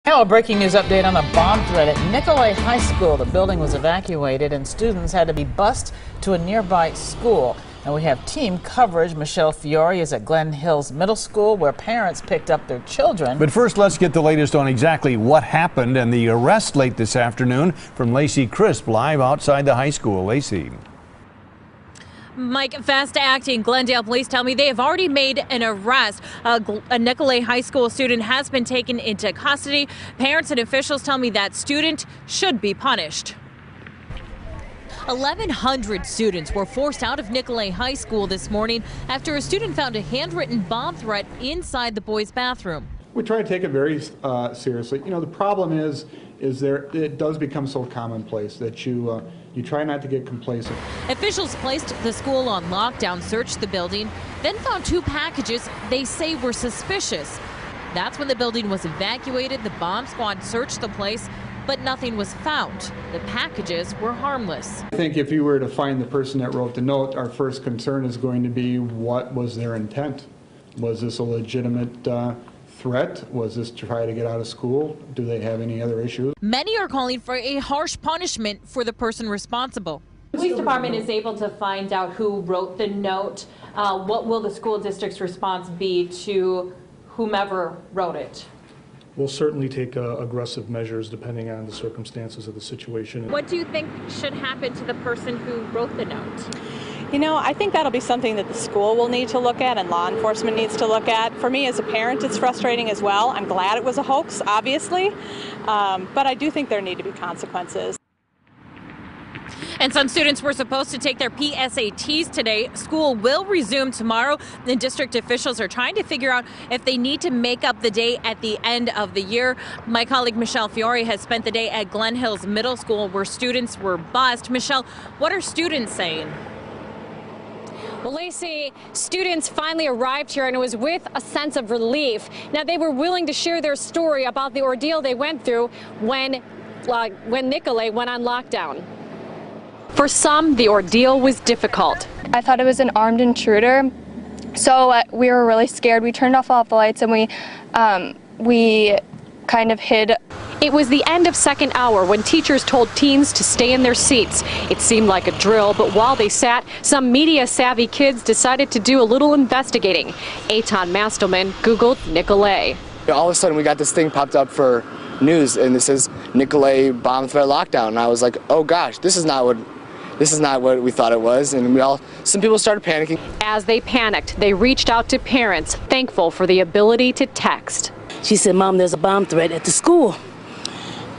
Now a breaking news update on a bomb threat at Nicolet High School. The building was evacuated and students had to be bused to a nearby school. And we have team coverage. Michelle Fiore is at Glen Hills Middle School where parents picked up their children. But first, let's get the latest on exactly what happened and the arrest late this afternoon from Lacey Crisp live outside the high school. Lacey. Mike, fast-acting Glendale police tell me they have already made an arrest. A Nicolet High School student has been taken into custody. Parents and officials tell me that student should be punished. 1,100 students were forced out of Nicolet High School this morning after a student found a handwritten bomb threat inside the boys' bathroom. We try to take it very seriously. You know, the problem is it does become so commonplace that you try not to get complacent. Officials placed the school on lockdown, searched the building, then found two packages they say were suspicious. That's when the building was evacuated. The bomb squad searched the place, but nothing was found. The packages were harmless. I think if you were to find the person that wrote the note, our first concern is going to be what was their intent. Was this a legitimate threat? Was this to try to get out of school? Do they have any other issues? Many are calling for a harsh punishment for the person responsible. The police department is able to find out who wrote the note. What will the school district's response be to whomever wrote it? We'll certainly take aggressive measures depending on the circumstances of the situation. What do you think should happen to the person who wrote the note? You know, I think that'll be something that the school will need to look at and law enforcement needs to look at. For me as a parent, it's frustrating as well. I'm glad it was a hoax, obviously, but I do think there need to be consequences. And some students were supposed to take their PSATs today. School will resume tomorrow. The district officials are trying to figure out if they need to make up the day at the end of the year. My colleague Michelle Fiore has spent the day at Glen Hills Middle School where students were bused. Michelle, what are students saying? Well, Lacey, students finally arrived here, and it was with a sense of relief. Now, they were willing to share their story about the ordeal they went through when Nicolet went on lockdown. For some, the ordeal was difficult. I thought it was an armed intruder, so we were really scared. We turned off all the lights and we kind of hid. It was the end of second hour when teachers told teens to stay in their seats. It seemed like a drill, but while they sat, some media-savvy kids decided to do a little investigating. Eitan Mastelman Googled Nicolet. All of a sudden, we got this thing popped up for news, and this says Nicolet bomb threat lockdown. And I was like, oh gosh, this is not what we thought it was, and some people started panicking. As they panicked, they reached out to parents, thankful for the ability to text. She said, Mom, there's a bomb threat at the school.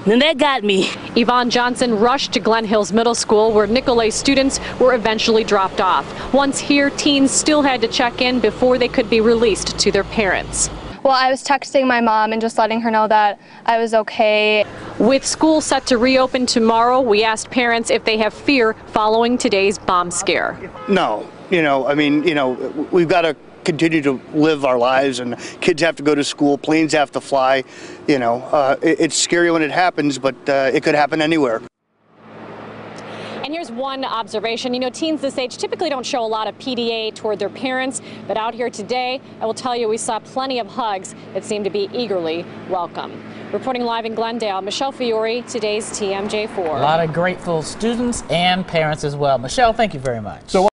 And that got me. Yvonne Johnson rushed to Glen Hills Middle School where Nicolet students were eventually dropped off. Once here, teens still had to check in before they could be released to their parents. Well, I was texting my mom and just letting her know that I was okay. With school set to reopen tomorrow, we asked parents if they have fear following today's bomb scare. No, we've got to continue to live our lives, and kids have to go to school, planes have to fly. It's scary when it happens, but it could happen anywhere. And here's one observation. Teens this age typically don't show a lot of PDA toward their parents, but out here today, I will tell you, we saw plenty of hugs that seemed to be eagerly welcome. Reporting live in Glendale, Michelle Fiore, today's TMJ4. A lot of grateful students and parents as well. Michelle, thank you very much.